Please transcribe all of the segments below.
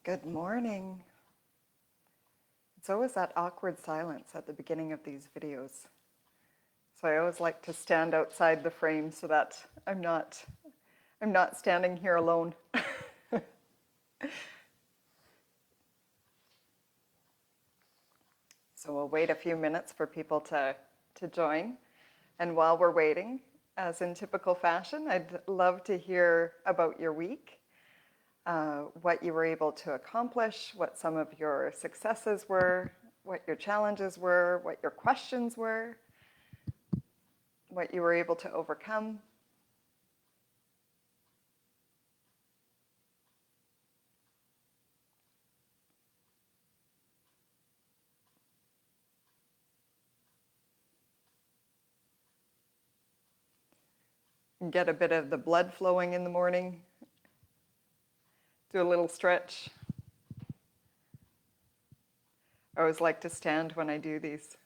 Good morning. It's always that awkward silence at the beginning of these videos. So I always like to stand outside the frame so that I'm not standing here alone. So we'll wait a few minutes for people to join. And while we're waiting, as in typical fashion, I'd love to hear about your week, what you were able to accomplish, what some of your successes were, what your challenges were, what your questions were, what you were able to overcome. And get a bit of the blood flowing in the morning. Do a little stretch. I always like to stand when I do these,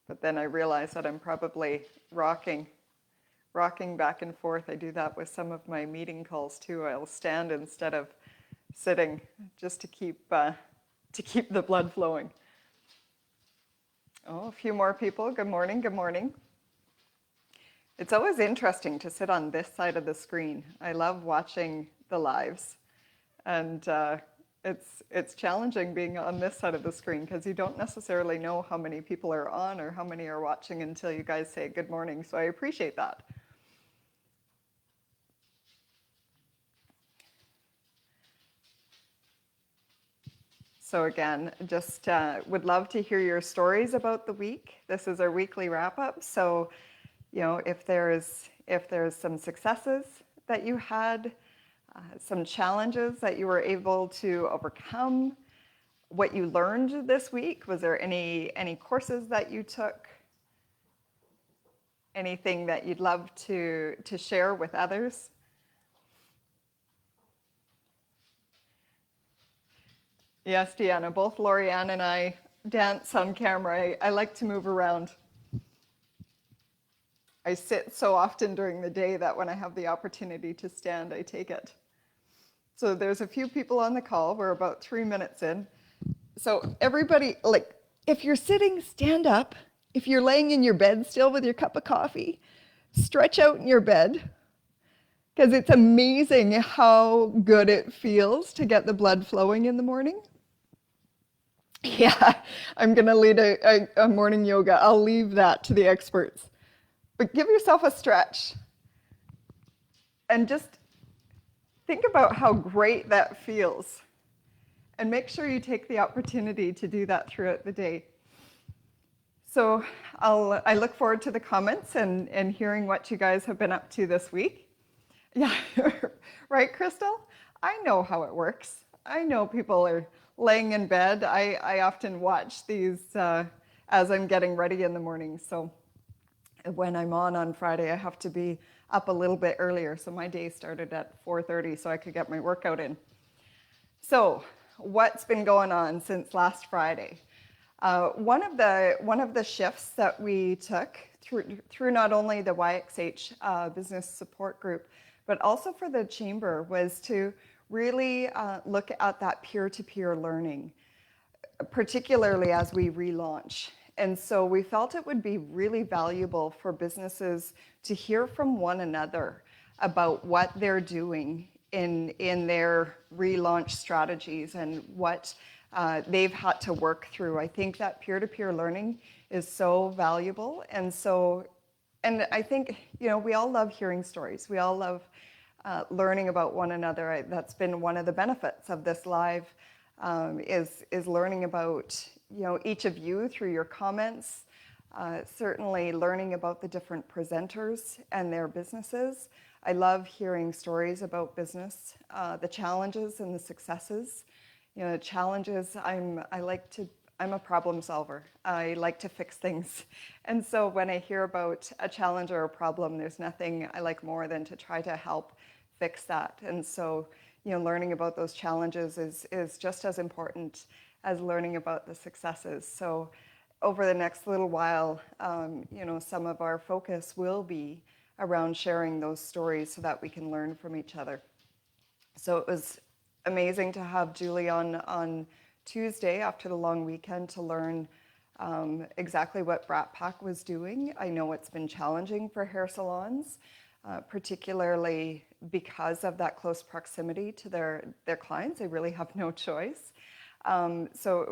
but then I realize that I'm probably rocking back and forth. I do that with some of my meeting calls too. I'll stand instead of sitting just to keep the blood flowing. Oh, a few more people. Good morning, good morning. It's always interesting to sit on this side of the screen. I love watching the lives, and it's challenging being on this side of the screen because you don't necessarily know how many people are on or how many are watching until you guys say good morning. So I appreciate that. So again, just would love to hear your stories about the week. This is our weekly wrap up. So, you know, if there's some successes that you had, some challenges that you were able to overcome, what you learned this week, was there any courses that you took, anything that you'd love to share with others? Yes, Deanna, both Lorianne and I dance on camera. I like to move around. I sit so often during the day that when I have the opportunity to stand, I take it. So there's a few people on the call. We're about 3 minutes in. So everybody, like, if you're sitting, stand up. If you're laying in your bed still with your cup of coffee, stretch out in your bed, because it's amazing how good it feels to get the blood flowing in the morning. Yeah, I'm going to lead a morning yoga. I'll leave that to the experts. But give yourself a stretch and just think about how great that feels. And make sure you take the opportunity to do that throughout the day. So I look forward to the comments and hearing what you guys have been up to this week. Yeah, right, Crystal? I know how it works. I know people are laying in bed. I often watch these as I'm getting ready in the morning. So when I'm on Friday, I have to be up a little bit earlier. So my day started at 4:30 so I could get my workout in. So what's been going on since last Friday? One of the shifts that we took through not only the YXH business support group, but also for the chamber, was to really look at that peer-to-peer learning, particularly as we relaunch. And so we felt it would be really valuable for businesses to hear from one another about what they're doing in their relaunch strategies and what they've had to work through. I think that peer-to-peer learning is so valuable. And I think, you know, we all love hearing stories. We all love learning about one another. That's been one of the benefits of this live, is learning about, you know, each of you through your comments, certainly learning about the different presenters and their businesses. I love hearing stories about business, the challenges and the successes. You know, the challenges, I'm a problem solver. I like to fix things. And so when I hear about a challenge or a problem, there's nothing I like more than to try to help fix that. And so, you know, learning about those challenges is just as important as learning about the successes. So over the next little while, you know, some of our focus will be around sharing those stories so that we can learn from each other. So it was amazing to have Julie on Tuesday after the long weekend to learn exactly what Brat Pack was doing. I know it's been challenging for hair salons, particularly because of that close proximity to their clients. They really have no choice. So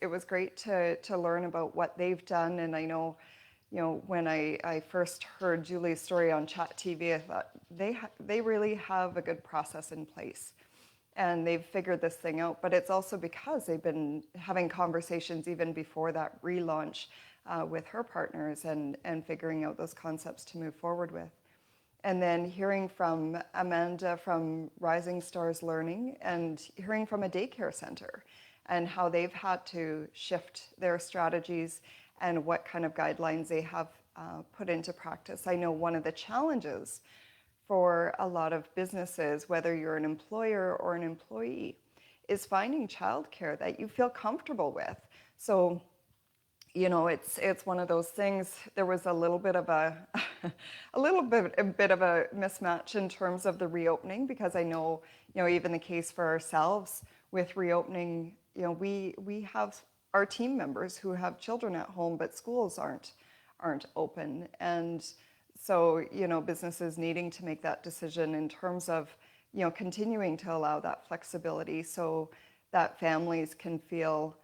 it was great to learn about what they've done. And I know, when I first heard Julie's story on Chat TV, I thought they really have a good process in place. And they've figured this thing out, but it's also because they've been having conversations even before that relaunch with her partners and figuring out those concepts to move forward with. And then hearing from Amanda from Rising Stars Learning and hearing from a daycare center and how they've had to shift their strategies and what kind of guidelines they have put into practice. I know one of the challenges for a lot of businesses, whether you're an employer or an employee, is finding childcare that you feel comfortable with. So, it's one of those things. There was a little bit of a bit of a mismatch in terms of the reopening, because I know, even the case for ourselves with reopening, we have our team members who have children at home, but schools aren't open. And so, businesses needing to make that decision in terms of, continuing to allow that flexibility so that families can feel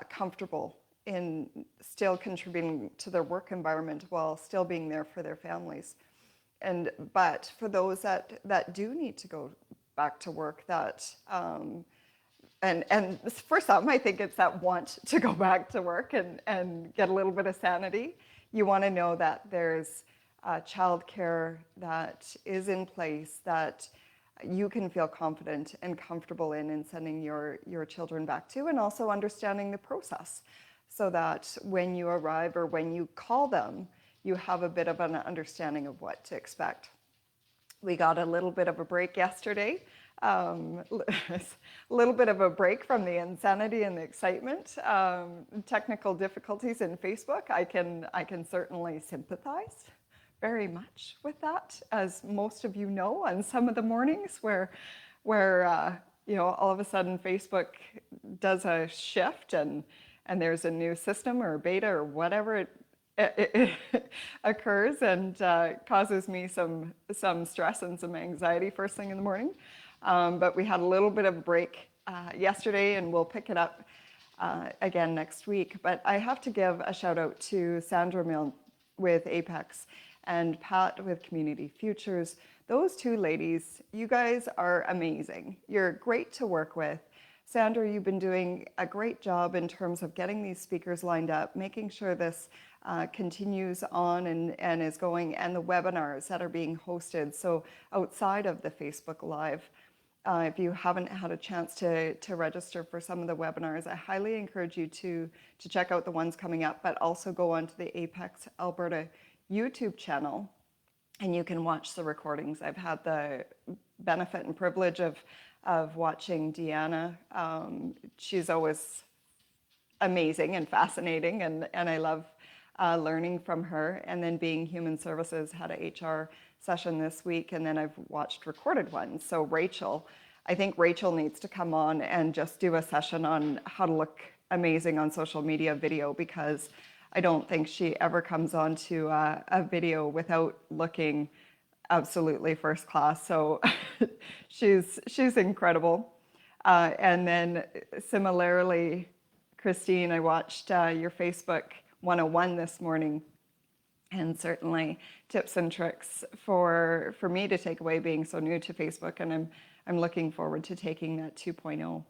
comfortable in still contributing to their work environment while still being there for their families. But for those that do need to go back to work, and for some, I think it's that want to go back to work and get a little bit of sanity. You want to know that there's childcare that is in place that you can feel confident and comfortable in sending your children back to, and also understanding the process so that when you arrive or when you call them, you have a bit of an understanding of what to expect. We got a little bit of a break yesterday, a little bit of a break from the insanity and the excitement. Technical difficulties in Facebook, I can certainly sympathize very much with that, as most of you know, on some of the mornings where all of a sudden Facebook does a shift and there's a new system or beta or whatever it occurs, and causes me some stress and some anxiety first thing in the morning. But we had a little bit of a break yesterday, and we'll pick it up again next week. But I have to give a shout out to Sandra Mill with Apex and Pat with Community Futures. Those two ladies, you guys are amazing. You're great to work with. Sandra, you've been doing a great job in terms of getting these speakers lined up, making sure this continues on and is going, and the webinars that are being hosted. So outside of the Facebook Live, if you haven't had a chance to register for some of the webinars, I highly encourage you to check out the ones coming up, but also go onto the Apex Alberta YouTube channel and you can watch the recordings. I've had the benefit and privilege of watching Deanna. She's always amazing and fascinating, and I love learning from her. And then Being Human Services had a HR session this week, and then I've watched recorded ones. So Rachel, I think Rachel needs to come on and just do a session on how to look amazing on social media video, because I don't think she ever comes on to a video without looking absolutely first class. So she's incredible. And then similarly, Christine, I watched your Facebook 101 this morning, and certainly tips and tricks for me to take away, being so new to Facebook, and I'm looking forward to taking that 2.0.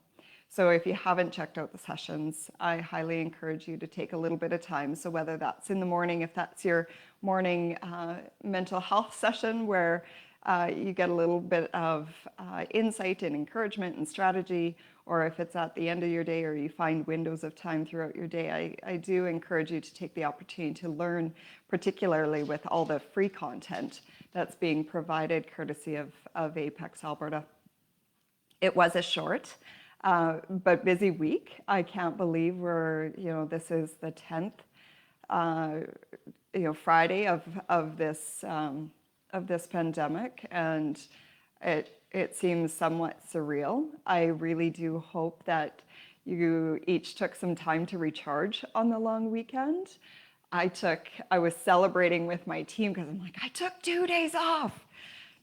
So if you haven't checked out the sessions, I highly encourage you to take a little bit of time. So whether that's in the morning, if that's your morning mental health session where you get a little bit of insight and encouragement and strategy, or if it's at the end of your day or you find windows of time throughout your day, I do encourage you to take the opportunity to learn, particularly with all the free content that's being provided courtesy of Apex Alberta. It was a short but busy week. I can't believe this is the 10th, Friday of this pandemic, and it seems somewhat surreal. I really do hope that you each took some time to recharge on the long weekend. I was celebrating with my team because I'm like, I took 2 days off,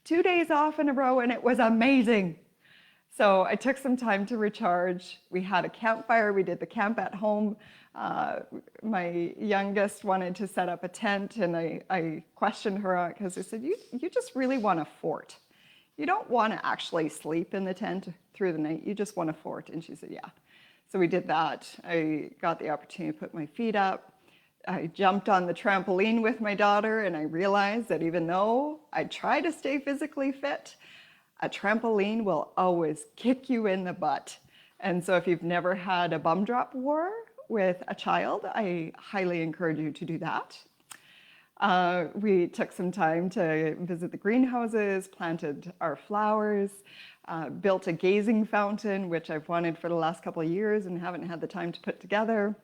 2 days off in a row, and it was amazing. So I took some time to recharge. We had a campfire. We did the camp at home. My youngest wanted to set up a tent, and I questioned her because I said, you just really want a fort. You don't want to actually sleep in the tent through the night. You just want a fort. And she said, yeah. So we did that. I got the opportunity to put my feet up. I jumped on the trampoline with my daughter, and I realized that even though I try to stay physically fit, a trampoline will always kick you in the butt. And so if you've never had a bum drop war with a child, I highly encourage you to do that. We took some time to visit the greenhouses, planted our flowers, built a gazing fountain, which I've wanted for the last couple of years and haven't had the time to put together.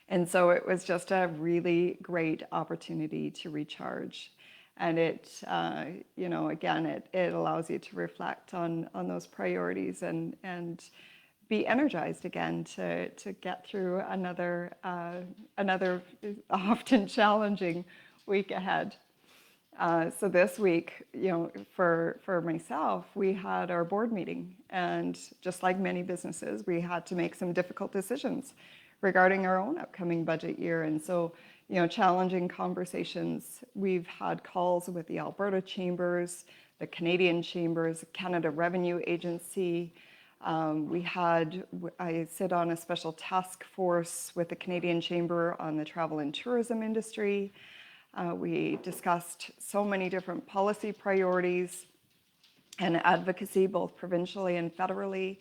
And so it was just a really great opportunity to recharge. And it, again, it allows you to reflect on those priorities and be energized again to get through another often challenging week ahead. So this week, for myself, we had our board meeting, and just like many businesses, we had to make some difficult decisions regarding our own upcoming budget year. And so, challenging conversations. We've had calls with the Alberta Chambers, the Canadian Chambers, Canada Revenue Agency. I sit on a special task force with the Canadian Chamber on the travel and tourism industry. We discussed so many different policy priorities and advocacy, both provincially and federally.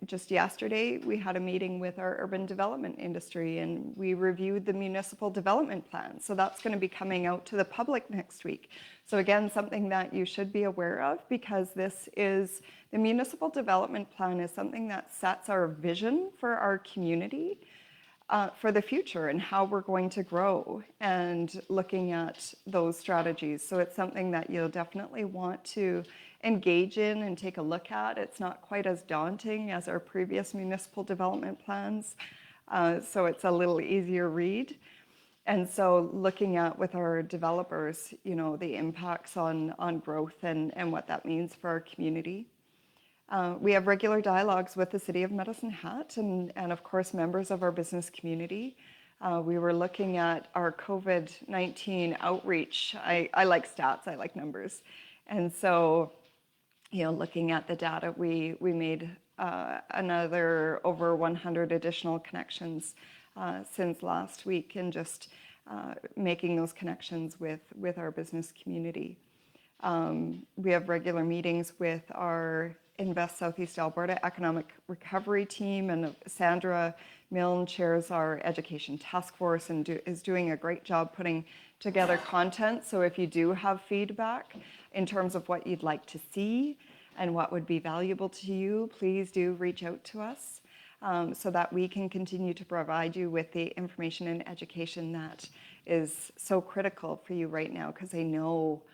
Just yesterday, we had a meeting with our urban development industry, and we reviewed the municipal development plan. So that's going to be coming out to the public next week. So again, something that you should be aware of, because the municipal development plan is something that sets our vision for our community for the future and how we're going to grow and looking at those strategies. So it's something that you'll definitely want to engage in and take a look at. It's not quite as daunting as our previous municipal development plans, so it's a little easier read. And so looking at with our developers, the impacts on growth and what that means for our community. We have regular dialogues with the City of Medicine Hat and of course members of our business community. We were looking at our COVID-19 outreach. I like stats, I like numbers. And so, looking at the data, we made another over 100 additional connections since last week, and just making those connections with our business community. We have regular meetings with our Invest Southeast Alberta Economic Recovery Team, and Sandra Milne chairs our Education Task Force and is doing a great job putting together content. So if you do have feedback in terms of what you'd like to see and what would be valuable to you, please do reach out to us so that we can continue to provide you with the information and education that is so critical for you right now, because I know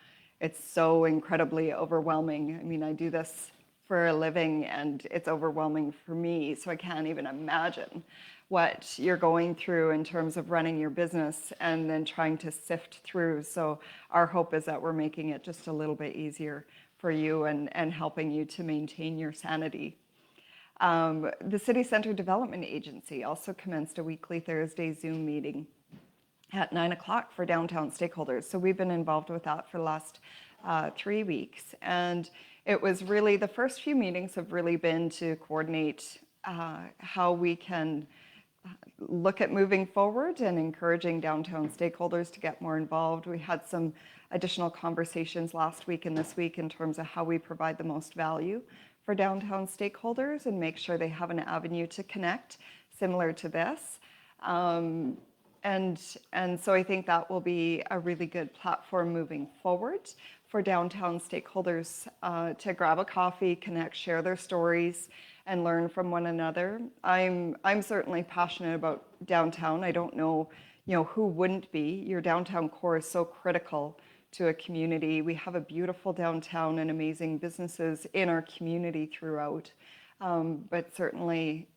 it's so incredibly overwhelming. I mean, I do this for a living and it's overwhelming for me, so I can't even imagine what you're going through in terms of running your business and then trying to sift through. So our hope is that we're making it just a little bit easier for you and helping you to maintain your sanity. The City Centre Development Agency also commenced a weekly Thursday Zoom meeting at 9 o'clock for downtown stakeholders. So we've been involved with that for the last 3 weeks. And it was really, the first few meetings have really been to coordinate how we can look at moving forward and encouraging downtown stakeholders to get more involved. We had some additional conversations last week and this week in terms of how we provide the most value for downtown stakeholders and make sure they have an avenue to connect similar to this. And so I think that will be a really good platform moving forward for downtown stakeholders to grab a coffee, connect, share their stories, and learn from one another. I'm certainly passionate about downtown. I don't know, who wouldn't be. Your downtown core is so critical to a community. We have a beautiful downtown and amazing businesses in our community throughout, but certainly,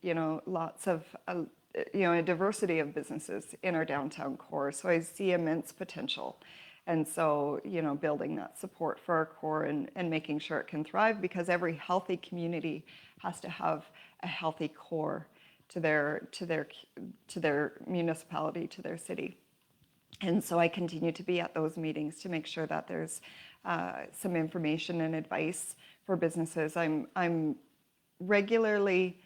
lots of, a diversity of businesses in our downtown core. So I see immense potential. And so, building that support for our core and making sure it can thrive, because every healthy community has to have a healthy core to their municipality, to their city. And so I continue to be at those meetings to make sure that there's some information and advice for businesses. I'm regularly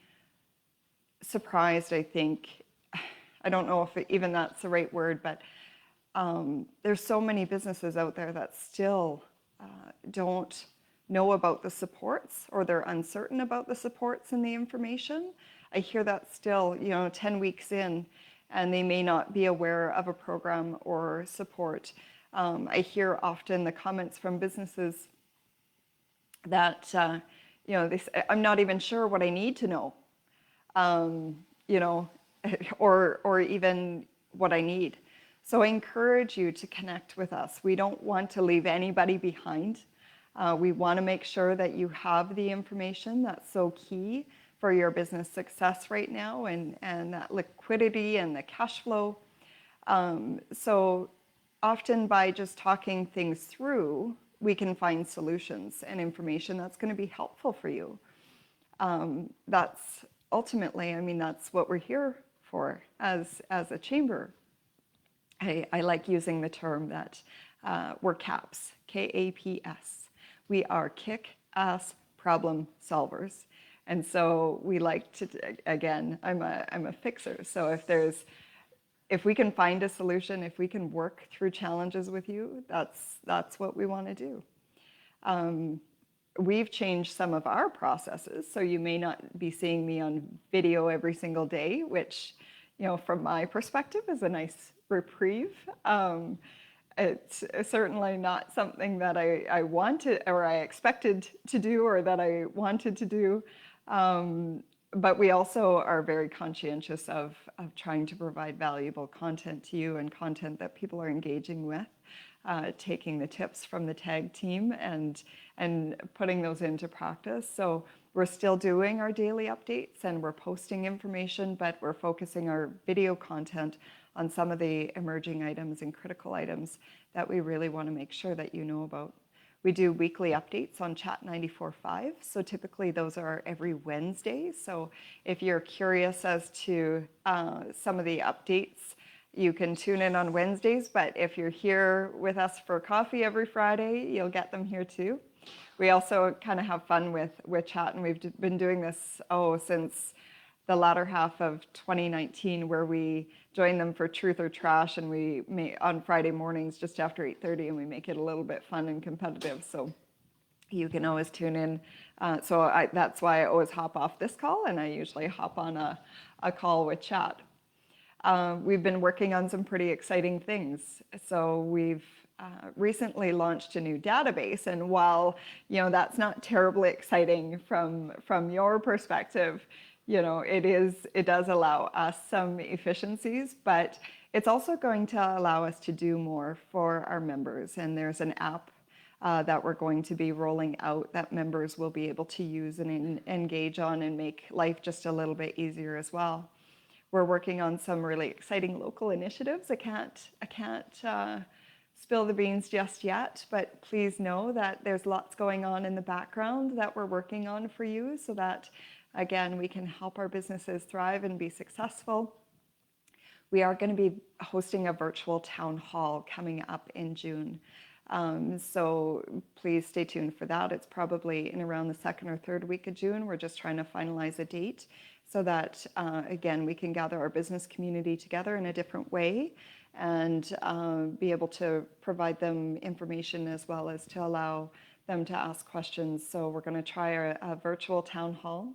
surprised, I think. I don't know if even that's the right word, but there's so many businesses out there that still don't know about the supports, or they're uncertain about the supports and the information. I hear that still, 10 weeks in, and they may not be aware of a program or support. I hear often the comments from businesses that, they say, I'm not even sure what I need to know, or even what I need. So I encourage you to connect with us. We don't want to leave anybody behind. We want to make sure that you have the information that's so key for your business success right now, and that liquidity and the cash flow. So often by just talking things through, we can find solutions and information that's going to be helpful for you. That's ultimately, that's what we're here for as a chamber. I like using the term that we're CAPS, K-A-P-S. We are kick-ass problem solvers. And so we like to, again, I'm a fixer. So if we can find a solution, if we can work through challenges with you, that's what we want to do. We've changed some of our processes, so you may not be seeing me on video every single day, which, from my perspective is a nice reprieve. It's certainly not something that I wanted or I expected to do or that I wanted to do. But we also are very conscientious of trying to provide valuable content to you, and content that people are engaging with, taking the tips from the TAG team and putting those into practice. So we're still doing our daily updates and we're posting information, but we're focusing our video content on some of the emerging items and critical items that we really want to make sure that you know about. We do weekly updates on Chat 94.5, so typically those are every Wednesday. So if you're curious as to some of the updates, you can tune in on Wednesdays, but if you're here with us for coffee every Friday, you'll get them here too. We also kind of have fun with Chat, and we've been doing this since the latter half of 2019, where we join them for Truth or Trash, and we on Friday mornings just after 8:30, and we make it a little bit fun and competitive. So you can always tune in. That's why I always hop off this call, and I usually hop on a call with Chat. We've been working on some pretty exciting things. So we've recently launched a new database, and while that's not terribly exciting from your perspective, it does allow us some efficiencies, but it's also going to allow us to do more for our members. And there's an app that we're going to be rolling out that members will be able to use and engage on, and make life just a little bit easier as well. We're working on some really exciting local initiatives. I can't spill the beans just yet, but please know that there's lots going on in the background that we're working on for you, so that again, we can help our businesses thrive and be successful. We are going to be hosting a virtual town hall coming up in June. So please stay tuned for that. It's probably in around the second or third week of June. We're just trying to finalize a date so that, again, we can gather our business community together in a different way and be able to provide them information as well as to allow them to ask questions. So we're going to try a virtual town hall.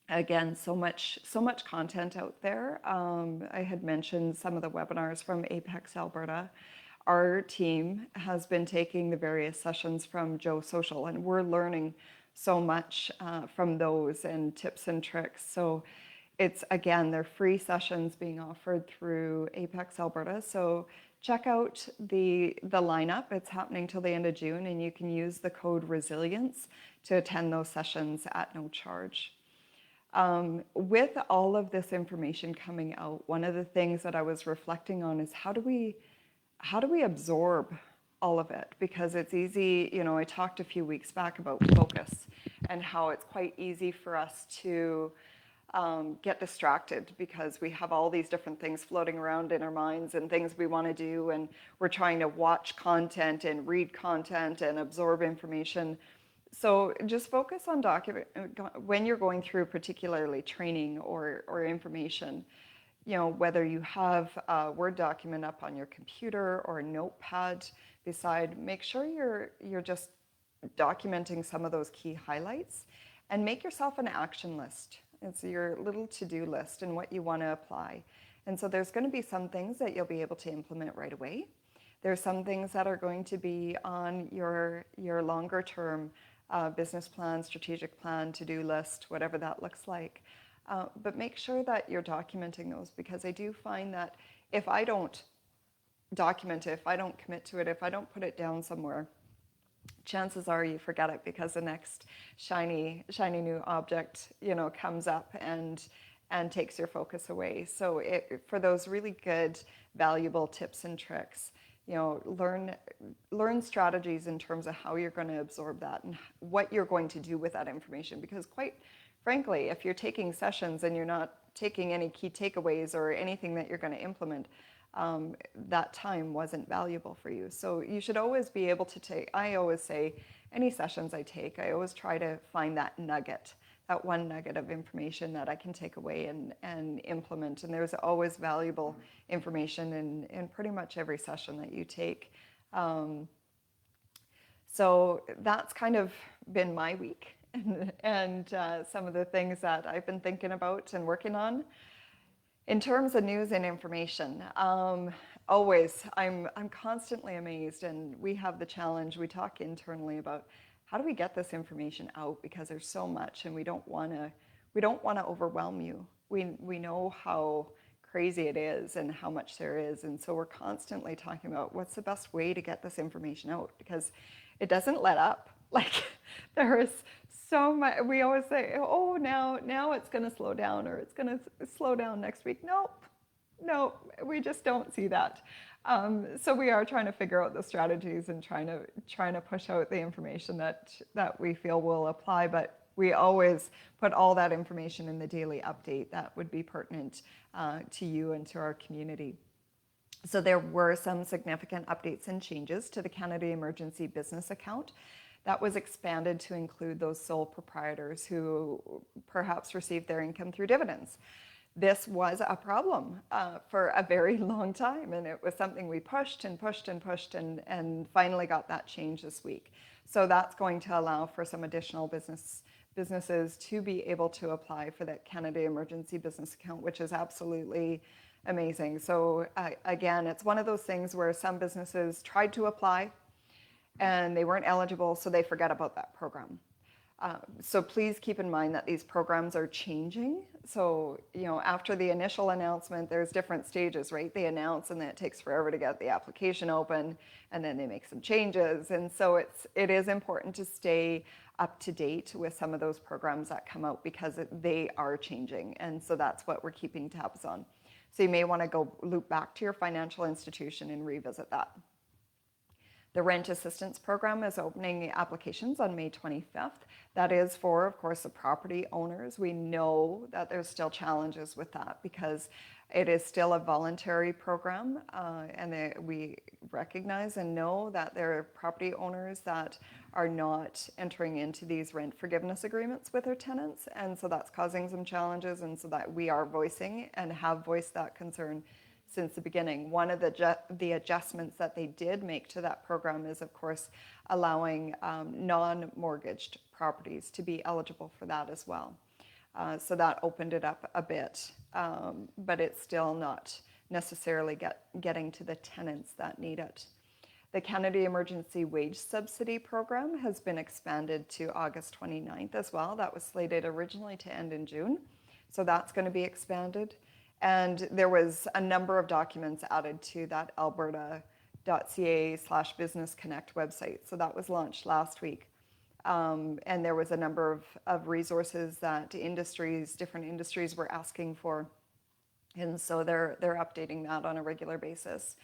Again, so much content out there. I had mentioned some of the webinars from Apex Alberta. Our team has been taking the various sessions from Joe Social, and we're learning so much from those and tips and tricks. So they're free sessions being offered through Apex Alberta. So check out the lineup. It's happening till the end of June, and you can use the code RESILIENCE to attend those sessions at no charge. With all of this information coming out, one of the things that I was reflecting on is how do we absorb all of it? Because it's easy, I talked a few weeks back about focus and how it's quite easy for us to get distracted because we have all these different things floating around in our minds and things we want to do, and we're trying to watch content and read content and absorb information. So just focus on when you're going through particularly training or information, whether you have a Word document up on your computer or a notepad beside, make sure you're just documenting some of those key highlights, and make yourself an action list. It's your little to-do list and what you want to apply. And so there's going to be some things that you'll be able to implement right away. There's some things that are going to be on your longer term business plan, strategic plan, to-do list, whatever that looks like. But make sure that you're documenting those, because I do find that if I don't document it, if I don't commit to it, if I don't put it down somewhere, chances are you forget it because the next shiny new object, comes up and takes your focus away. So for those really good, valuable tips and tricks, learn strategies in terms of how you're going to absorb that and what you're going to do with that information. Because quite frankly, if you're taking sessions and you're not taking any key takeaways or anything that you're going to implement, that time wasn't valuable for you. So you should always be able to take, I always say, any sessions I take, I always try to find that nugget, that one nugget of information that I can take away and implement. And there's always valuable information in pretty much every session that you take. So that's kind of been my week and some of the things that I've been thinking about and working on. In terms of news and information, always, I'm constantly amazed, and we have the challenge, we talk internally about how do we get this information out, because there's so much and we don't want to overwhelm you. We know how crazy it is and how much there is, and so we're constantly talking about what's the best way to get this information out, because it doesn't let up. Like, there is so much. We always say, oh, now it's going to slow down, or it's going to slow down next week. Nope, we just don't see that. So we are trying to figure out the strategies and trying to push out the information that we feel will apply. But we always put all that information in the daily update that would be pertinent to you and to our community. So there were some significant updates and changes to the Canada Emergency Business Account. That was expanded to include those sole proprietors who perhaps received their income through dividends. This was a problem for a very long time, and it was something we pushed and finally got that change this week. So that's going to allow for some additional businesses to be able to apply for that Canada Emergency Business Account, which is absolutely amazing. So again, it's one of those things where some businesses tried to apply and they weren't eligible, so they forget about that program. So please keep in mind that these programs are changing. So, after the initial announcement, there's different stages, right? They announce and then it takes forever to get the application open, and then they make some changes. And so it is important to stay up to date with some of those programs that come out, because they are changing. And so that's what we're keeping tabs on. So you may want to go loop back to your financial institution and revisit that. The Rent Assistance Program is opening applications on May 25th. That is for, of course, the property owners. We know that there's still challenges with that because it is still a voluntary program, and we recognize and know that there are property owners that are not entering into these rent forgiveness agreements with their tenants, and so that's causing some challenges, and so that we are voicing and have voiced that concern since the beginning. One of the adjustments that they did make to that program is, of course, allowing non-mortgaged properties to be eligible for that as well. So that opened it up a bit, but it's still not necessarily getting to the tenants that need it. The Canada Emergency Wage Subsidy Program has been expanded to August 29th as well. That was slated originally to end in June, so that's going to be expanded. And there was a number of documents added to that alberta.ca/business connect website. So that was launched last week. And there was a number of resources that different industries were asking for. And so they're updating that on a regular basis.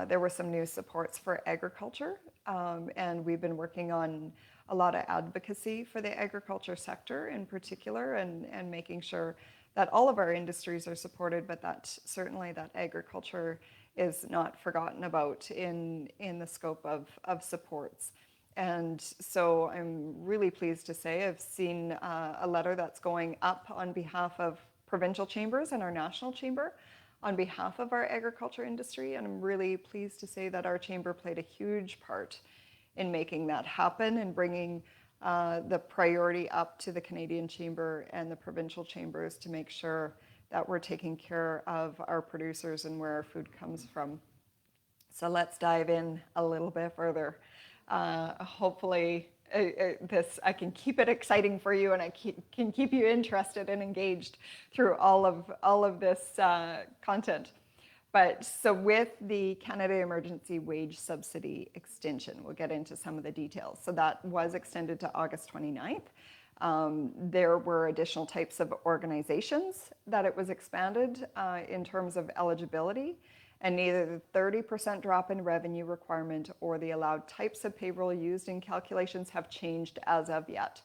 There were some new supports for agriculture, and we've been working on a lot of advocacy for the agriculture sector in particular, and making sure that all of our industries are supported, but that certainly that agriculture is not forgotten about in the scope of supports. And so I'm really pleased to say I've seen a letter that's going up on behalf of provincial chambers and our national chamber on behalf of our agriculture industry. And I'm really pleased to say that our chamber played a huge part in making that happen and bringing the priority up to the Canadian Chamber and the provincial chambers to make sure that we're taking care of our producers and where our food comes from. So let's dive in a little bit further. Hopefully I can keep it exciting for you, and I can keep you interested and engaged through all of this content. But so with the Canada Emergency Wage Subsidy extension, we'll get into some of the details. So that was extended to August 29th. There were additional types of organizations that it was expanded in terms of eligibility, and neither the 30% drop in revenue requirement or the allowed types of payroll used in calculations have changed as of yet.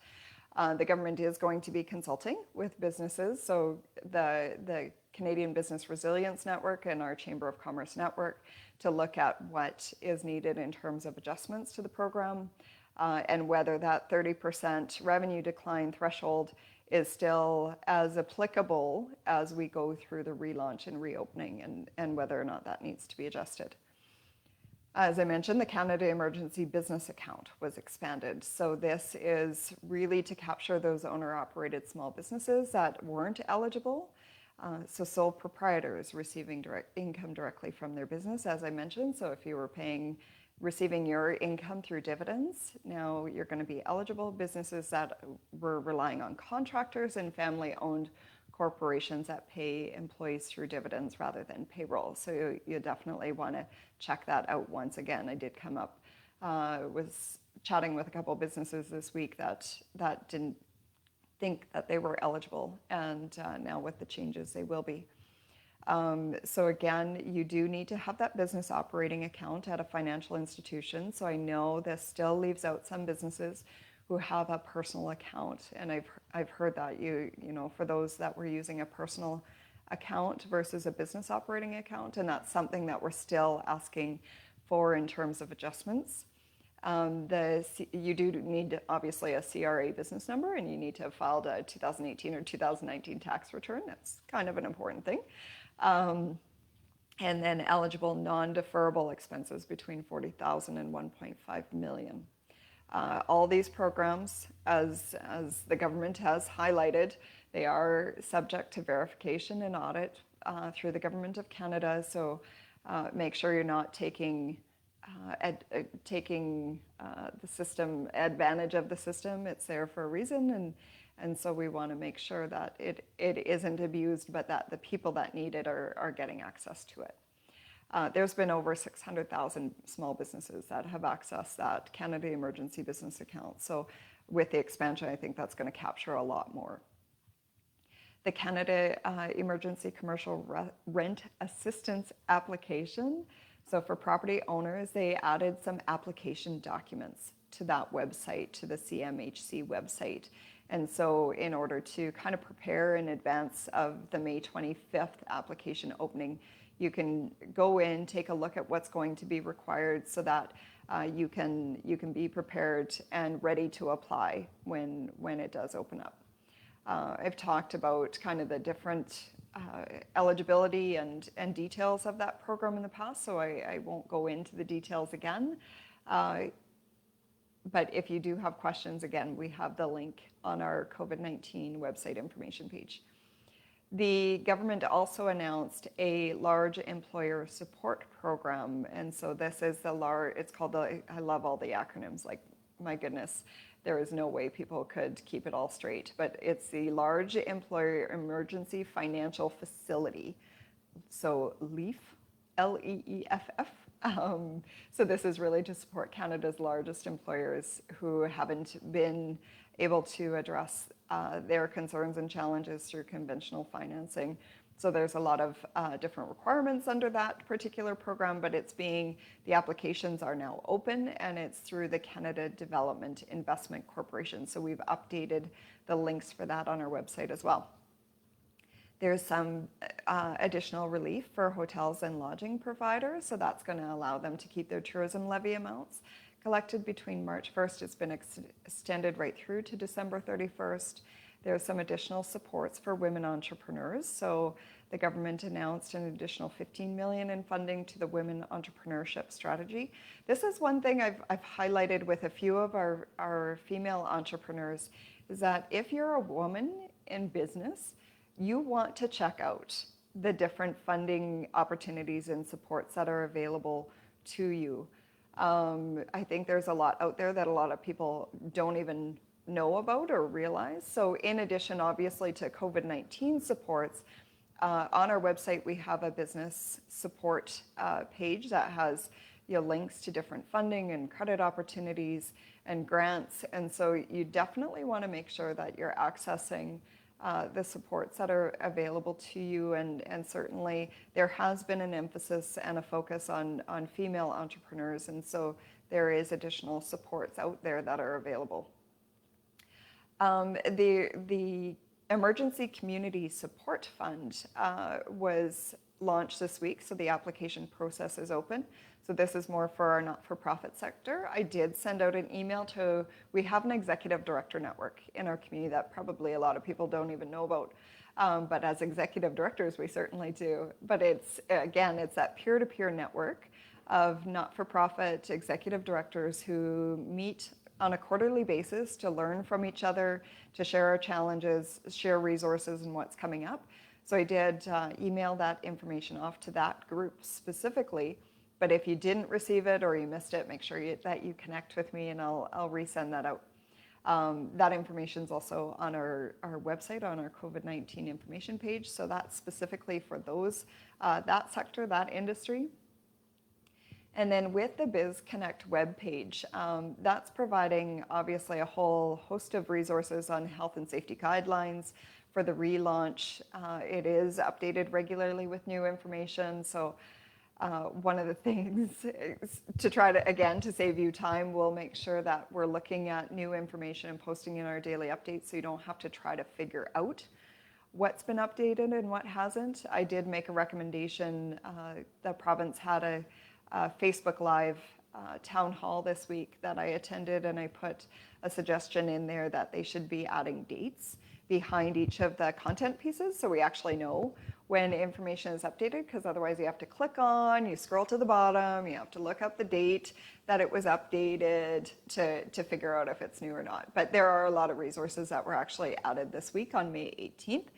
The government is going to be consulting with businesses, so the Canadian Business Resilience Network and our Chamber of Commerce network to look at what is needed in terms of adjustments to the program, and whether that 30% revenue decline threshold is still as applicable as we go through the relaunch and reopening, and whether or not that needs to be adjusted. As I mentioned, the Canada Emergency Business Account was expanded. So this is really to capture those owner-operated small businesses that weren't eligible. So sole proprietors receiving direct income directly from their business, as I mentioned. So if you were receiving your income through dividends, now you're going to be eligible. Businesses that were relying on contractors and family-owned corporations that pay employees through dividends rather than payroll. So you definitely want to check that out once again. I did come up, was chatting with a couple of businesses this week that didn't think that they were eligible, and now with the changes they will be. So again, you do need to have that business operating account at a financial institution. So I know this still leaves out some businesses who have a personal account, and I've heard that you know, for those that were using a personal account versus a business operating account, and that's something that we're still asking for in terms of adjustments. You do need obviously a CRA business number, and you need to have filed a 2018 or 2019 tax return. That's kind of an important thing. And then eligible non-deferrable expenses between $40,000 and $1.5 million. All these programs, as the government has highlighted, they are subject to verification and audit through the Government of Canada. So make sure you're not taking the system advantage of the system. It's there for a reason, and so we want to make sure that it isn't abused, but that the people that need it are getting access to it. There's been over 600,000 small businesses that have accessed that Canada Emergency Business Account. So with the expansion, I think that's going to capture a lot more. The Canada Emergency Commercial Rent Assistance Application. So for property owners, they added some application documents to that website, to the CMHC website. And so in order to kind of prepare in advance of the May 25th application opening, you can go in, take a look at what's going to be required so that you can be prepared and ready to apply when it does open up. I've talked about kind of the different eligibility and details of that program in the past, so I won't go into the details again. But if you do have questions, again, we have the link on our COVID-19 website information page. The government also announced a large employer support program, and so this is it's called I love all the acronyms like my goodness, there is no way people could keep it all straight. But it's the Large Employer Emergency Financial Facility. So LEAF, L-E-E-F-F. So this is really to support Canada's largest employers who haven't been able to address their concerns and challenges through conventional financing. So there's a lot of different requirements under that particular program, but the applications are now open, and it's through the Canada Development Investment Corporation. So we've updated the links for that on our website as well. There's some additional relief for hotels and lodging providers, so that's going to allow them to keep their tourism levy amounts collected between March 1st. It's been extended right through to December 31st. There's some additional supports for women entrepreneurs. So the government announced an additional $15 million in funding to the Women Entrepreneurship Strategy. This is one thing I've highlighted with a few of our female entrepreneurs, is that if you're a woman in business, you want to check out the different funding opportunities and supports that are available to you. I think there's a lot out there that a lot of people don't even know about or realize. So in addition, obviously, to COVID-19 supports, on our website, we have a business support page that has links to different funding and credit opportunities and grants. And so you definitely want to make sure that you're accessing the supports that are available to you. And certainly there has been an emphasis and a focus on female entrepreneurs. And so there is additional supports out there that are available. The Emergency Community Support Fund was launched this week, so the application process is open. So this is more for our not-for-profit sector. I did send out an email we have an executive director network in our community that probably a lot of people don't even know about. But as executive directors, we certainly do. But it's that peer-to-peer network of not-for-profit executive directors who meet on a quarterly basis to learn from each other, to share our challenges, share resources and what's coming up. So I did email that information off to that group specifically. But if you didn't receive it or you missed it, make sure that you connect with me and I'll resend that out. That information is also on our website, on our COVID-19 information page. So that's specifically for that sector, that industry. And then with the BizConnect webpage, that's providing obviously a whole host of resources on health and safety guidelines for the relaunch. It is updated regularly with new information. So one of the things is to try to save you time, we'll make sure that we're looking at new information and posting in our daily updates so you don't have to try to figure out what's been updated and what hasn't. I did make a recommendation. The province had a Facebook Live town hall this week that I attended, and I put a suggestion in there that they should be adding dates behind each of the content pieces so we actually know when information is updated, because otherwise you have to click on, you scroll to the bottom, you have to look up the date that it was updated to figure out if it's new or not. But there are a lot of resources that were actually added this week on May 18th.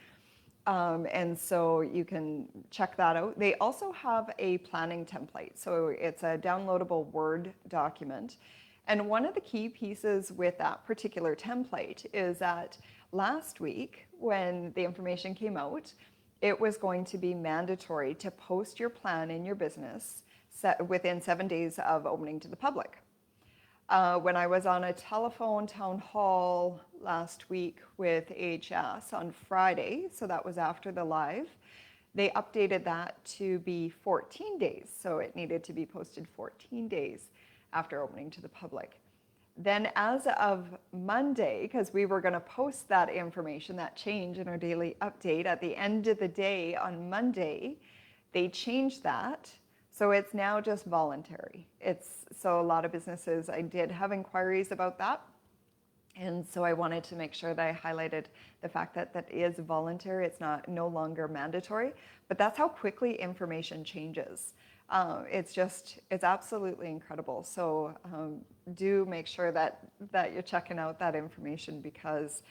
And so you can check that out. They also have a planning template. So it's a downloadable Word document. And one of the key pieces with that particular template is that last week, when the information came out, it was going to be mandatory to post your plan in your business within 7 days of opening to the public. When I was on a telephone town hall last week with AHS on Friday, so that was after the live, they updated that to be 14 days. So it needed to be posted 14 days after opening to the public. Then as of Monday, because we were going to post that information, that change in our daily update at the end of the day on Monday, they changed that. So it's now just voluntary. So a lot of businesses, I did have inquiries about that. And so I wanted to make sure that I highlighted the fact that that is voluntary. It's no longer mandatory, but that's how quickly information changes. It's absolutely incredible. So do make sure that you're checking out that information, because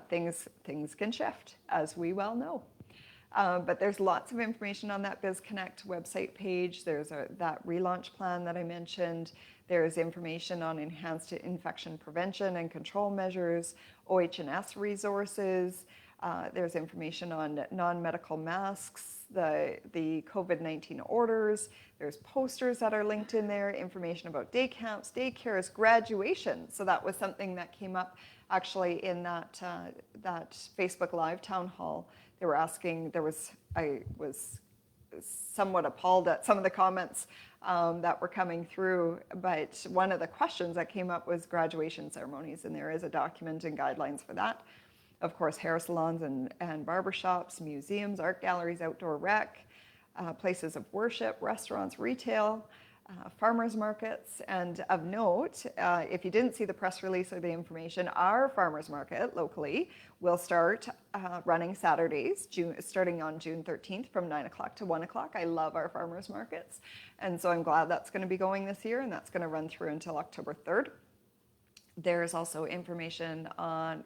things can shift, as we well know. But there's lots of information on that BizConnect website page. There's that relaunch plan that I mentioned. There's information on enhanced infection prevention and control measures, OH&S resources. There's information on non-medical masks, the COVID-19 orders. There's posters that are linked in there, information about day camps, daycares, graduation. So that was something that came up actually in that Facebook Live town hall. They were asking, I was somewhat appalled at some of the comments that were coming through, but one of the questions that came up was graduation ceremonies, and there is a document and guidelines for that. Of course, hair salons and barbershops, museums, art galleries, outdoor rec, places of worship, restaurants, retail, farmers markets. And of note, if you didn't see the press release or the information, our farmers market locally will start running Saturdays, starting on June 13th from 9 o'clock to 1 o'clock. I love our farmers markets. And so I'm glad that's going to be going this year, and that's going to run through until October 3rd. There's also information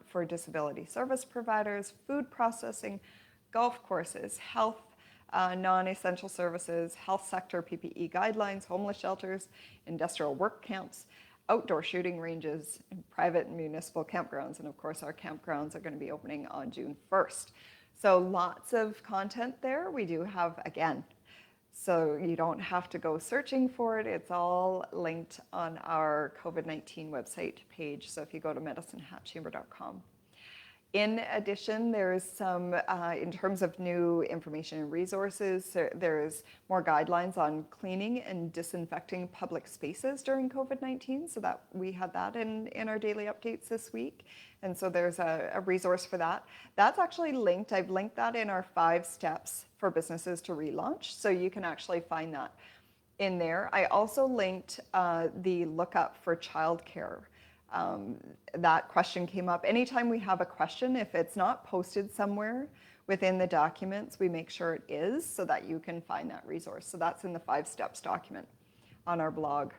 for disability service providers, food processing, golf courses, health, non-essential services, health sector PPE guidelines, homeless shelters, industrial work camps, outdoor shooting ranges, and private and municipal campgrounds. And of course, our campgrounds are going to be opening on June 1st. So lots of content there. We do have, again, so you don't have to go searching for it. It's all linked on our COVID-19 website page. So if you go to medicinehatchamber.com. In addition, there's some, in terms of new information and resources, there's more guidelines on cleaning and disinfecting public spaces during COVID-19. So that we had that in our daily updates this week. And so there's a resource for that. That's actually linked. I've linked that in our 5 steps for businesses to relaunch. So you can actually find that in there. I also linked the lookup for childcare. That question came up. Anytime we have a question, if it's not posted somewhere within the documents, we make sure it is so that you can find that resource. So that's in the 5 steps document on our blog.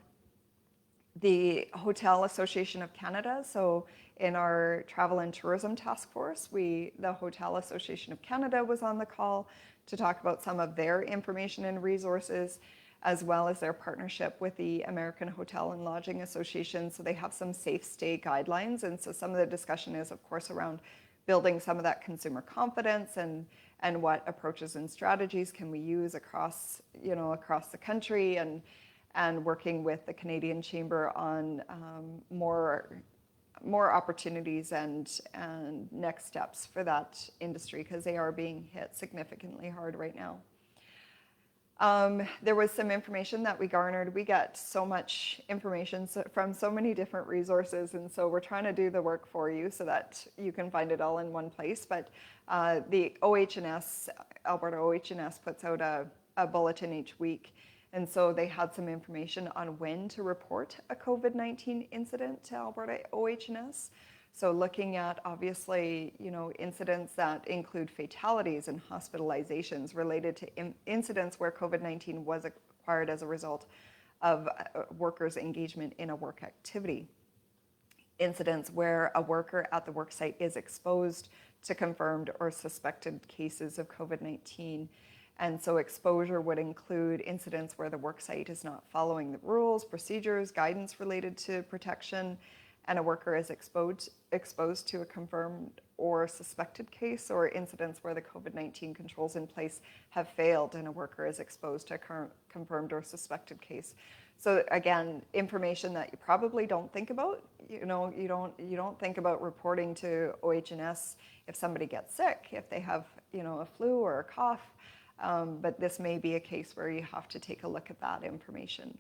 The Hotel Association of Canada, so in our Travel and Tourism Task Force, the Hotel Association of Canada was on the call to talk about some of their information and resources, as well as their partnership with the American Hotel and Lodging Association. So they have some safe stay guidelines. And so some of the discussion is, of course, around building some of that consumer confidence and what approaches and strategies can we use across the country, and working with the Canadian Chamber on more opportunities and next steps for that industry, because they are being hit significantly hard right now. There was some information that we garnered. We got so much information from so many different resources, and so we're trying to do the work for you so that you can find it all in one place. But the OH&S, Alberta OH&S puts out a bulletin each week, and so they had some information on when to report a COVID-19 incident to Alberta OH&S. So looking at, obviously, incidents that include fatalities and hospitalizations related to incidents where COVID-19 was acquired as a result of workers' engagement in a work activity. Incidents where a worker at the worksite is exposed to confirmed or suspected cases of COVID-19. And so exposure would include incidents where the worksite is not following the rules, procedures, guidance related to protection, and a worker is exposed to a confirmed or suspected case, or incidents where the COVID-19 controls in place have failed and a worker is exposed to a confirmed or suspected case. So again, information that you probably don't think about. You don't think about reporting to OH&S if somebody gets sick, if they have a flu or a cough, but this may be a case where you have to take a look at that information.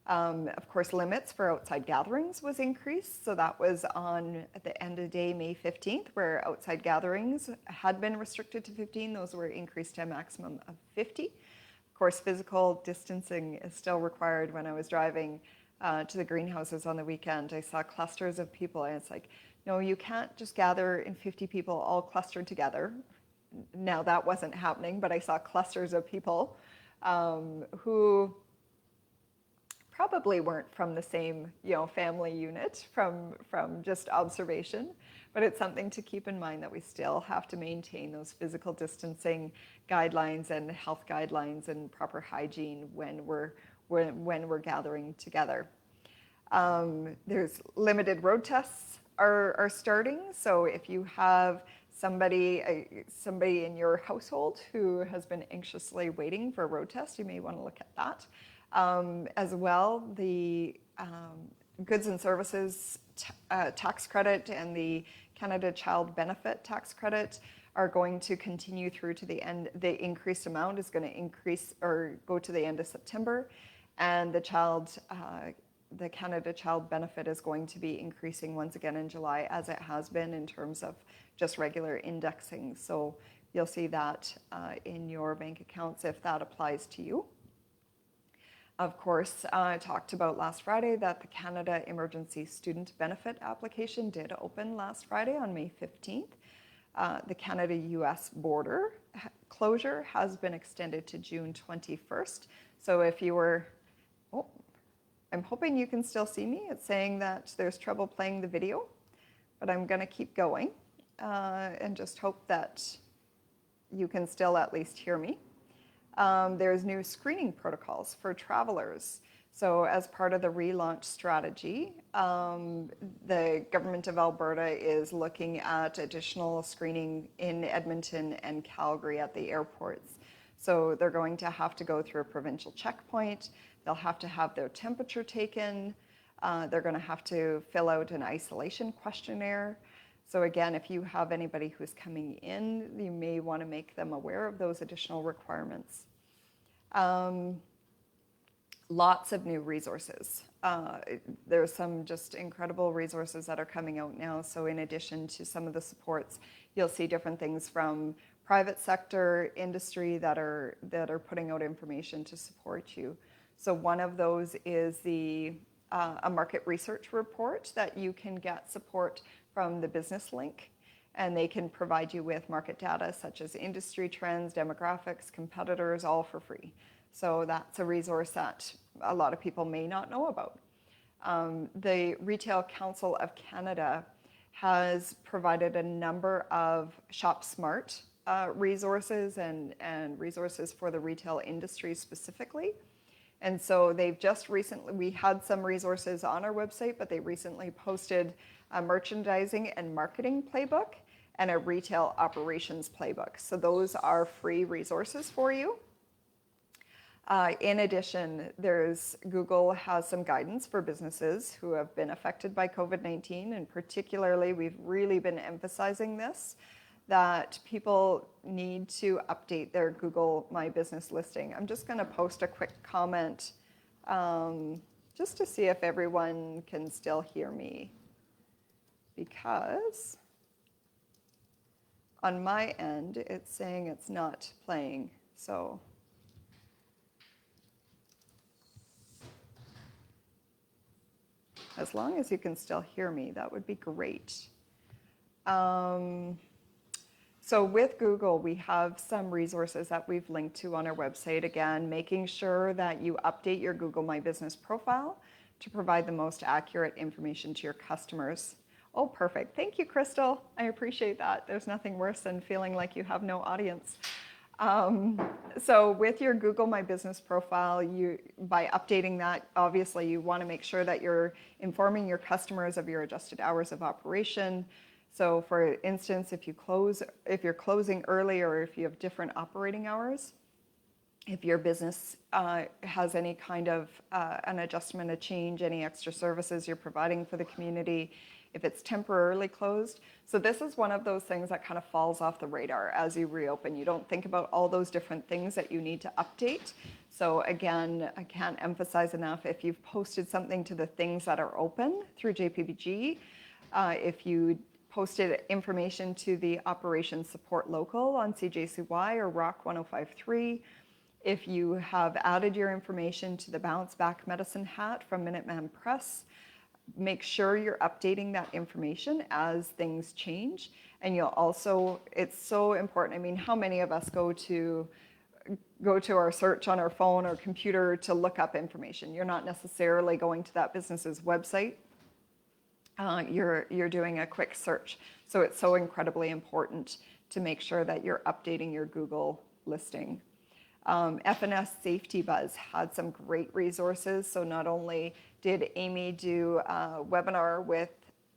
Of course, limits for outside gatherings was increased. So that was at the end of day, May 15th, where outside gatherings had been restricted to 15. Those were increased to a maximum of 50. Of course, physical distancing is still required. When I was driving to the greenhouses on the weekend, I saw clusters of people, and it's like, no, you can't just gather in 50 people all clustered together. Now, that wasn't happening, but I saw clusters of people who probably weren't from the same family unit from just observation, but it's something to keep in mind that we still have to maintain those physical distancing guidelines and health guidelines and proper hygiene when we're gathering together. There's limited road tests are starting. So if you have somebody in your household who has been anxiously waiting for a road test, you may want to look at that. As well, the goods and services tax credit and the Canada Child Benefit tax credit are going to continue through to the end. The increased amount is going to increase or go to the end of September, and the Canada Child Benefit is going to be increasing once again in July, as it has been in terms of just regular indexing. So you'll see that in your bank accounts if that applies to you. Of course, I talked about last Friday that the Canada Emergency Student Benefit application did open last Friday on May 15th. The Canada-US border closure has been extended to June 21st. So if you were, I'm hoping you can still see me. It's saying that there's trouble playing the video, but I'm going to keep going and just hope that you can still at least hear me. There's new screening protocols for travelers. So as part of the relaunch strategy, the government of Alberta is looking at additional screening in Edmonton and Calgary at the airports. So they're going to have to go through a provincial checkpoint. They'll have to have their temperature taken. They're going to have to fill out an isolation questionnaire. So again, if you have anybody who's coming in, you may want to make them aware of those additional requirements. Lots of new resources. There's some just incredible resources that are coming out now. So in addition to some of the supports, you'll see different things from private sector, industry that are putting out information to support you. So one of those is a market research report that you can get support from the Business Link, and they can provide you with market data such as industry trends, demographics, competitors, all for free. So that's a resource that a lot of people may not know about. The Retail Council of Canada has provided a number of Shop Smart resources and resources for the retail industry specifically. And so they've just recently, we had some resources on our website, but they recently posted a merchandising and marketing playbook and a retail operations playbook. So those are free resources for you. In addition, Google has some guidance for businesses who have been affected by COVID-19, and particularly we've really been emphasizing this, that people need to update their Google My Business listing. I'm just going to post a quick comment just to see if everyone can still hear me, because on my end it's saying it's not playing. So as long as you can still hear me, that would be great. So with Google, we have some resources that we've linked to on our website. Again, making sure that you update your Google My Business profile to provide the most accurate information to your customers. Oh, perfect. Thank you, Crystal. I appreciate that. There's nothing worse than feeling like you have no audience. So with your Google My Business profile, by updating that, obviously you want to make sure that you're informing your customers of your adjusted hours of operation. So for instance, if you're closing early, or if you have different operating hours, if your business has any kind of an adjustment, a change, any extra services you're providing for the community, if it's temporarily closed. So this is one of those things that kind of falls off the radar as you reopen. You don't think about all those different things that you need to update. So again, I can't emphasize enough, if you've posted something to the things that are open through JPBG, if you posted information to the Operations Support Local on CJCY or Rock 105.3, if you have added your information to the Bounce Back Medicine Hat from Minuteman Press, make sure you're updating that information as things change. And you'll also, it's so important. I mean, how many of us go to our search on our phone or computer to look up information? You're not necessarily going to that business's website. You're doing a quick search. So it's so incredibly important to make sure that you're updating your Google listing. FNS Safety Buzz had some great resources. So not only did Amy do a webinar with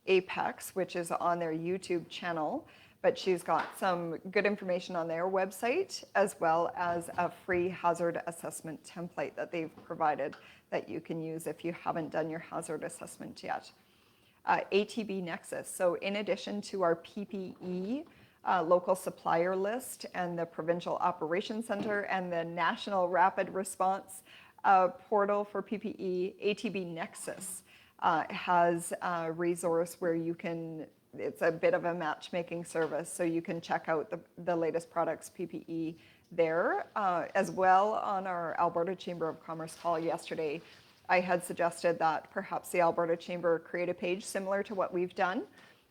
Apex, which is on their YouTube channel, but she's got some good information on their website, as well as a free hazard assessment template that they've provided that you can use if you haven't done your hazard assessment yet. Atb Nexus. So in addition to our PPE local supplier list and the Provincial Operations Center and the National Rapid Response portal for PPE, Atb Nexus has a resource where you can, it's a bit of a matchmaking service, so you can check out the latest products, PPE there. As well, on our Alberta Chamber of Commerce call yesterday, I had suggested that perhaps the Alberta Chamber create a page similar to what we've done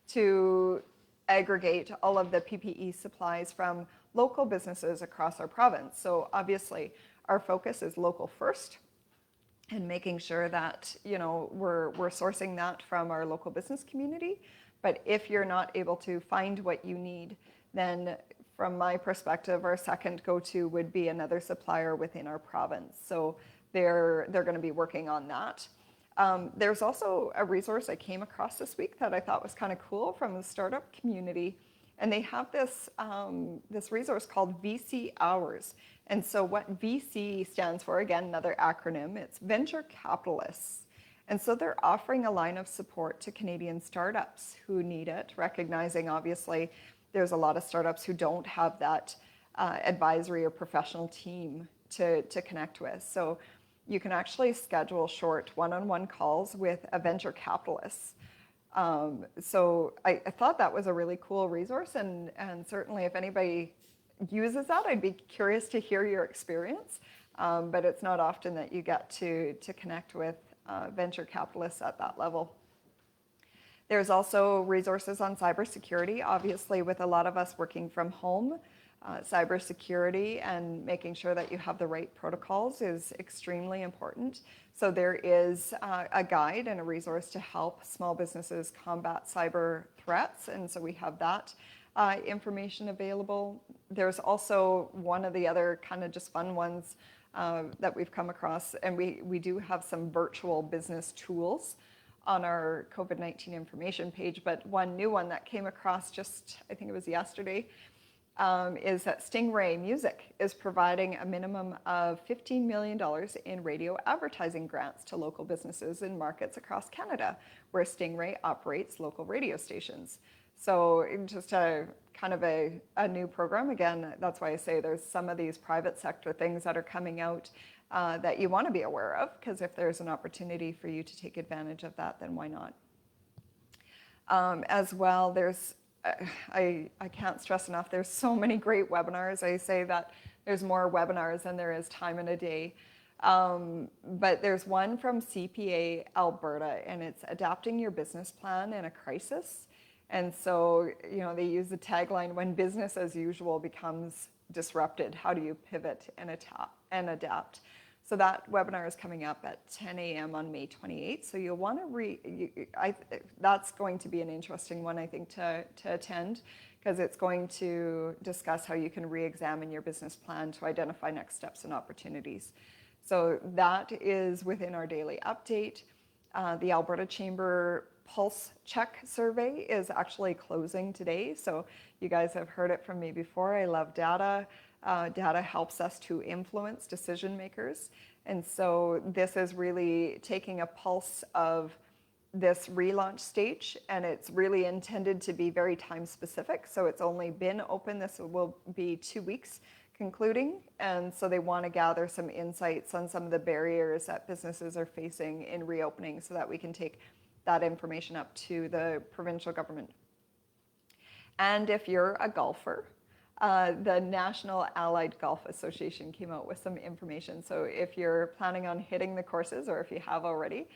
to aggregate all of the PPE supplies from local businesses across our province. So obviously our focus is local first and making sure that, you know, we're sourcing that from our local business community. But if you're not able to find what you need, then from my perspective, our second go-to would be another supplier within our province. So they're going to be working on that. There's also a resource I came across this week that I thought was kind of cool from the startup community. And they have this, this resource called VC Hours. And so what VC stands for, again, another acronym, it's Venture Capitalists. And so they're offering a line of support to Canadian startups who need it, recognizing obviously there's a lot of startups who don't have that advisory or professional team to connect with. So you can actually schedule short one-on-one calls with a venture capitalist. So I thought that was a really cool resource, and certainly if anybody uses that, I'd be curious to hear your experience. But it's not often that you get to connect with venture capitalists at that level. There's also resources on cybersecurity. Obviously, with a lot of us working from home, cybersecurity and making sure that you have the right protocols is extremely important. So there is a guide and a resource to help small businesses combat cyber threats, and so we have that information available. There's also one of the other kind of just fun ones that we've come across, and we do have some virtual business tools on our COVID-19 information page, but one new one that came across just, I think it was yesterday, is that Stingray Music is providing a minimum of $15 million in radio advertising grants to local businesses in markets across Canada, where Stingray operates local radio stations. So just a kind of a new program. Again, that's why I say there's some of these private sector things that are coming out that you want to be aware of, because if there's an opportunity for you to take advantage of that, then why not? As well, there's I can't stress enough, there's so many great webinars. I say that there's more webinars than there is time in a day. But there's one from CPA Alberta, and it's adapting your business plan in a crisis. And so, you know, they use the tagline, when business as usual becomes disrupted, how do you pivot and adapt? So that webinar is coming up at 10 a.m. on May 28th. So you'll want to that's going to be an interesting one, I think, to attend, because it's going to discuss how you can re-examine your business plan to identify next steps and opportunities. So that is within our daily update. The Alberta Chamber Pulse Check survey is actually closing today. So you guys have heard it from me before. I love data. Data helps us to influence decision makers. And so this is really taking a pulse of this relaunch stage, and it's really intended to be very time specific. So it's only been open. This will be 2 weeks concluding. And so they want to gather some insights on some of the barriers that businesses are facing in reopening so that we can take that information up to the provincial government. And if you're a golfer, the National Allied Golf Association came out with some information. So if you're planning on hitting the courses, or if you have already,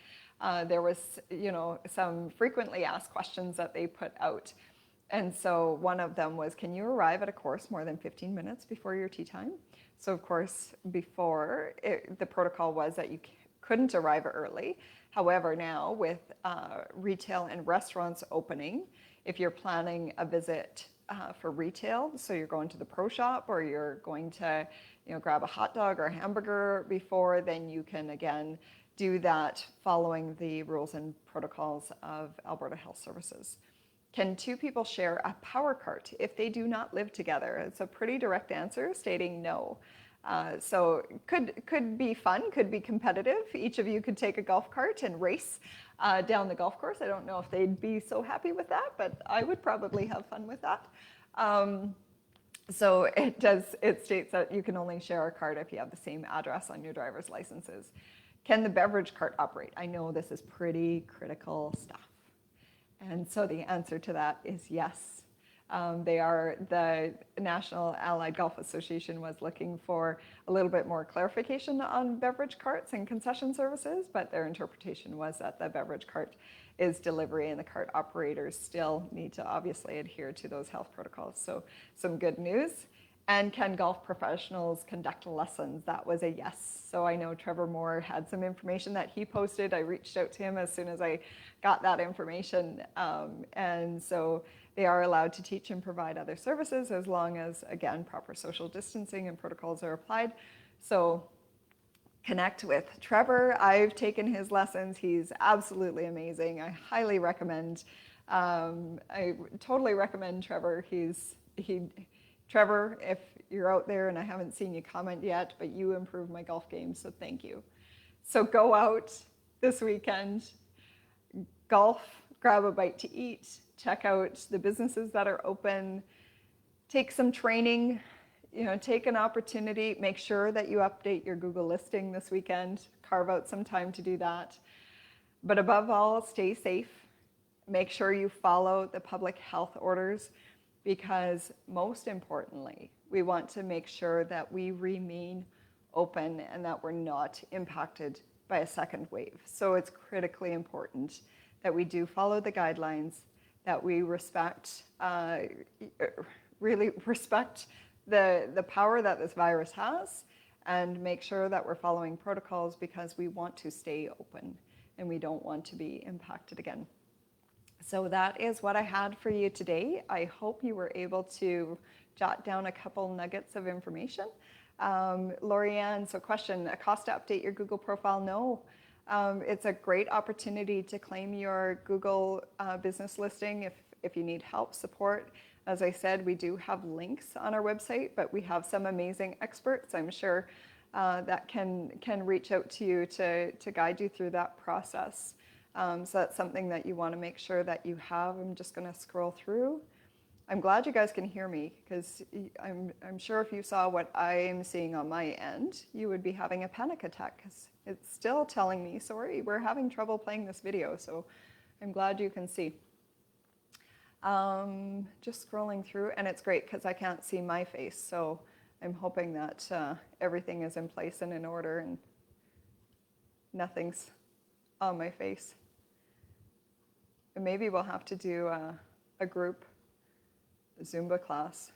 there was, you know, some frequently asked questions that they put out. And so one of them was, can you arrive at a course more than 15 minutes before your tee time? So of course, before, the protocol was that you couldn't arrive early. However, now with retail and restaurants opening, if you're planning a visit for retail, so you're going to the pro shop, or you're going to, grab a hot dog or a hamburger before, then you can again do that following the rules and protocols of Alberta Health Services. Can two people share a power cart if they do not live together? It's a pretty direct answer stating no. So could be fun, could be competitive. Each of you could take a golf cart and race down the golf course. I don't know if they'd be so happy with that, but I would probably have fun with that. So it states that you can only share a cart if you have the same address on your driver's licenses. Can the beverage cart operate? I know this is pretty critical stuff. And so the answer to that is yes. The National Allied Golf Association was looking for a little bit more clarification on beverage carts and concession services, but their interpretation was that the beverage cart is delivery and the cart operators still need to obviously adhere to those health protocols. So some good news. And can golf professionals conduct lessons? That was a yes. So I know Trevor Moore had some information that he posted. I reached out to him as soon as I got that information. And so they are allowed to teach and provide other services as long as, again, proper social distancing and protocols are applied. So connect with Trevor. I've taken his lessons. He's absolutely amazing. I highly recommend, I totally recommend Trevor. Trevor, if you're out there and I haven't seen you comment yet, but you improved my golf game, so thank you. So go out this weekend, golf, grab a bite to eat, check out the businesses that are open, take some training, take an opportunity, make sure that you update your Google listing this weekend, carve out some time to do that. But above all, stay safe. Make sure you follow the public health orders, because most importantly, we want to make sure that we remain open and that we're not impacted by a second wave. So it's critically important that we do follow the guidelines, that we really respect the power that this virus has, and make sure that we're following protocols, because we want to stay open and we don't want to be impacted again. So that is what I had for you today. I hope you were able to jot down a couple nuggets of information. Lorianne, so question, a cost to update your Google profile? No. It's a great opportunity to claim your Google business listing if you need help, support. As I said, we do have links on our website, but we have some amazing experts, I'm sure, that can reach out to you to guide you through that process. So that's something that you want to make sure that you have. I'm just going to scroll through. I'm glad you guys can hear me, because I'm sure if you saw what I'm seeing on my end, you would be having a panic attack, because it's still telling me, sorry, we're having trouble playing this video. So I'm glad you can see. Just scrolling through, and it's great because I can't see my face. So I'm hoping that everything is in place and in order and nothing's on my face. And maybe we'll have to do a group Zumba class.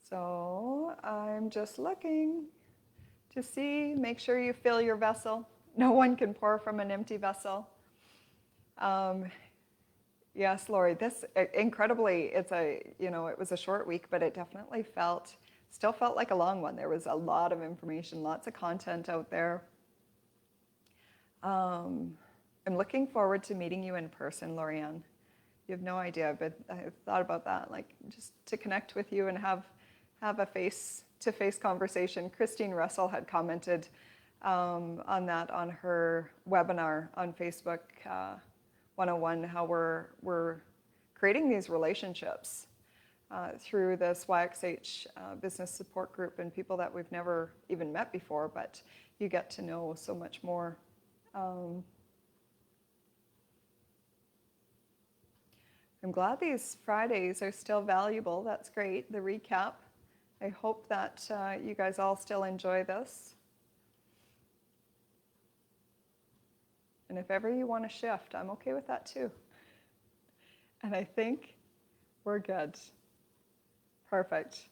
So I'm just looking to see, make sure you fill your vessel. No one can pour from an empty vessel. Yes, Lori, this incredibly, it was a short week, but it definitely still felt like a long one. There was a lot of information, lots of content out there. I'm looking forward to meeting you in person, Lorianne. You have no idea, but I've thought about that, like just to connect with you and have a face-to-face conversation. Christine Russell had commented on that on her webinar on Facebook 101, how we're creating these relationships through this YXH business support group and people that we've never even met before, but you get to know so much more. I'm glad these Fridays are still valuable. That's great, the recap. I hope that you guys all still enjoy this. And if ever you want to shift, I'm okay with that too. And I think we're good. Perfect.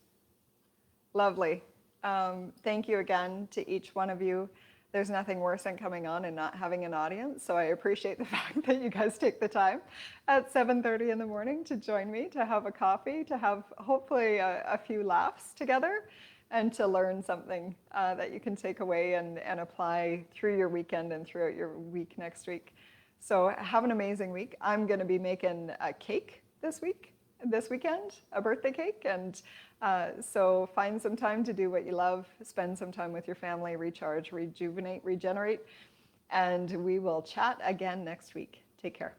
Lovely. Thank you again to each one of you. there's nothing worse than coming on and not having an audience. So I appreciate the fact that you guys take the time at 7:30 in the morning to join me, to have a coffee, to have hopefully a few laughs together, and to learn something that you can take away and apply through your weekend and throughout your week next week. So have an amazing week. I'm going to be making a cake this weekend, a birthday cake. And so find some time to do what you love, spend some time with your family, recharge, rejuvenate, regenerate. And we will chat again next week. Take care.